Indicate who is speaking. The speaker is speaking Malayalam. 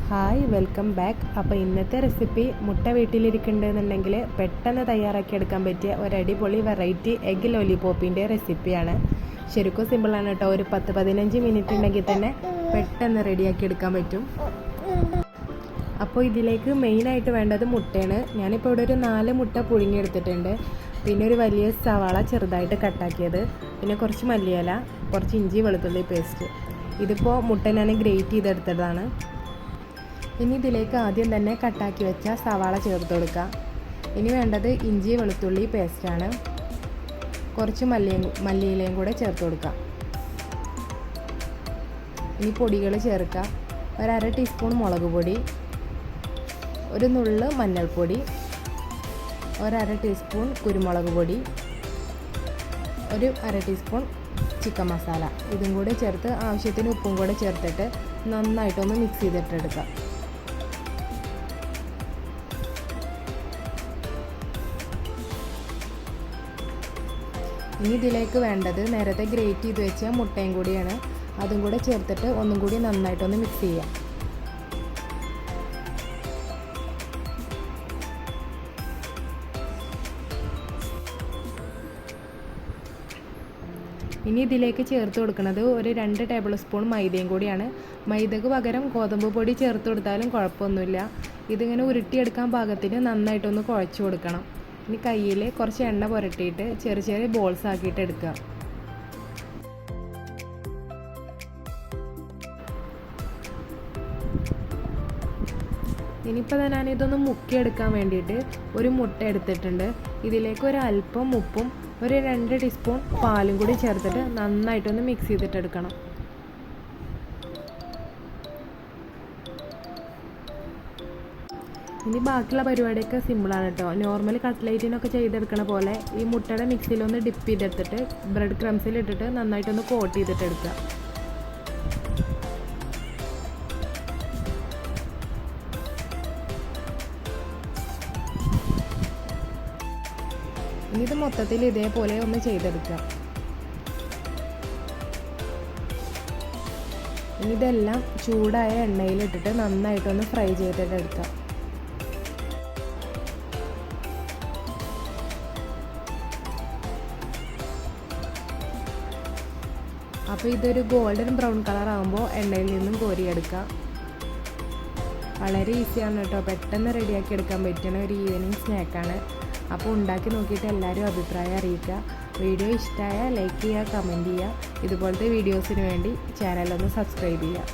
Speaker 1: Hi welcome back. അപ്പോൾ ഇന്നത്തെ റെസിപ്പി മുട്ട വീട്ടിലിരിക്കുന്നുണ്ടെങ്കിൽ പെട്ടെന്ന് തയ്യാറാക്കിയെടുക്കാൻ പറ്റിയ ഒരു അടിപൊളി വെറൈറ്റി എഗ് ലോലിപോപ്പിൻ്റെ റെസിപ്പിയാണ്. ശരിക്കും സിമ്പിളാണ് കേട്ടോ. ഒരു 10-15 മിനിറ്റ് ഉണ്ടെങ്കിൽ തന്നെ പെട്ടെന്ന് റെഡിയാക്കി എടുക്കാൻ പറ്റും. അപ്പോൾ ഇതിലേക്ക് മെയിനായിട്ട് വേണ്ടത് മുട്ടയാണ്. ഞാനിപ്പോൾ ഇവിടെ ഒരു 4 മുട്ട പുഴുങ്ങിയെടുത്തിട്ടുണ്ട്. പിന്നെ ഒരു വലിയ സവാള ചെറുതായിട്ട് കട്ടാക്കിയത്, പിന്നെ കുറച്ച് മല്ലിയില, കുറച്ച് ഇഞ്ചി വെളുത്തുള്ളി പേസ്റ്റ്. ഇതിപ്പോൾ മുട്ട ഞാൻ ഗ്രേറ്റ് ചെയ്തെടുത്തതാണ്. ഇനി ഇതിലേക്ക് ആദ്യം തന്നെ കട്ടാക്കി വെച്ച സവാള ചേർത്ത് കൊടുക്കുക. ഇനി വേണ്ടത് ഇഞ്ചി വെളുത്തുള്ളി പേസ്റ്റാണ്. കുറച്ച് മല്ലിയിലയും കൂടെ ചേർത്ത് കൊടുക്കുക. ഇനി പൊടികൾ ചേർക്കുക. ഒരു 1/2 ടീസ്പൂൺ മുളക് പൊടി, ഒരു നുള്ള് മഞ്ഞൾപ്പൊടി, ഒരു 1/2 ടീസ്പൂൺ കുരുമുളക് പൊടി, ഒരു 1/2 ടീസ്പൂൺ ചിക്കൻ മസാല. ഇതും കൂടെ ചേർത്ത് ആവശ്യത്തിന് ഉപ്പും കൂടെ ചേർത്തിട്ട് നന്നായിട്ടൊന്ന് മിക്സ് ചെയ്തിട്ടെടുക്കുക. ഇനി ഇതിലേക്ക് വേണ്ടത് നേരത്തെ ഗ്രേറ്റ് ചെയ്ത് വെച്ച മുട്ടയും കൂടിയാണ്. അതും കൂടെ ചേർത്തിട്ട് ഒന്നും കൂടി നന്നായിട്ടൊന്ന് മിക്സ് ചെയ്യാം. ഇനി ഇതിലേക്ക് ചേർത്ത് കൊടുക്കുന്നത് ഒരു 2 ടേബിൾ സ്പൂൺ മൈദയും കൂടിയാണ്. മൈദക്ക് പകരം ഗോതമ്പ് പൊടി ചേർത്ത് കൊടുത്താലും കുഴപ്പമൊന്നുമില്ല. ഇതിങ്ങനെ ഉരുട്ടിയെടുക്കാൻ പാകത്തിന് നന്നായിട്ടൊന്ന് കുഴച്ച് കൊടുക്കണം. ഇനി കയ്യിൽ കുറച്ച് എണ്ണ പുരട്ടിയിട്ട് ചെറിയ ചെറിയ ബോൾസ് ആക്കിയിട്ട് എടുക്കുക. ഇനിയിപ്പോൾ ഞാനിതൊന്ന് മുക്കിയെടുക്കാൻ വേണ്ടിയിട്ട് ഒരു മുട്ട എടുത്തിട്ടുണ്ട്. ഇതിലേക്ക് ഒരു അല്പം ഉപ്പും ഒരു 2 ടീസ്പൂൺ പാലും കൂടി ചേർത്തിട്ട് നന്നായിട്ടൊന്ന് മിക്സ് ചെയ്തിട്ടെടുക്കണം. ഇനി ബാക്കിയുള്ള പരിപാടിയൊക്കെ സിമ്പിളാണ് കേട്ടോ. നോർമൽ കട്ട്ലേറ്റിനൊക്കെ ചെയ്തെടുക്കണ പോലെ ഈ മുട്ടയുടെ മിക്സിയിലൊന്ന് ഡിപ്പ് ചെയ്തെടുത്തിട്ട് ബ്രെഡ് ക്രംസിലിട്ടിട്ട് നന്നായിട്ടൊന്ന് കോട്ട് ചെയ്തിട്ട് എടുക്കുക. ഇനി ഇത് മൊത്തത്തിൽ ഇതേപോലെ ഒന്ന് ചെയ്തെടുക്കുക. ഇനി ഇതെല്ലാം ചൂടായ എണ്ണയിലിട്ടിട്ട് നന്നായിട്ടൊന്ന് ഫ്രൈ ചെയ്തിട്ട് എടുക്കുക. അപ്പോൾ ഇതൊരു ഗോൾഡൻ ബ്രൗൺ കളർ ആകുമ്പോൾ എണ്ണയിൽ നിന്നും കോരിയെടുക്കുക. വളരെ ഈസിയാണ് കേട്ടോ. പെട്ടെന്ന് റെഡിയാക്കി എടുക്കാൻ പറ്റുന്ന ഒരു ഈവനിങ് സ്നാക്കാണ്. അപ്പോൾ ഉണ്ടാക്കി നോക്കിയിട്ട് എല്ലാവരും അഭിപ്രായം അറിയിക്കുക. വീഡിയോ ഇഷ്ടമായാൽ ലൈക്ക് ചെയ്യുക, കമൻറ്റ് ചെയ്യുക. ഇതുപോലത്തെ വീഡിയോസിന് വേണ്ടി ചാനലൊന്ന് സബ്സ്ക്രൈബ് ചെയ്യുക.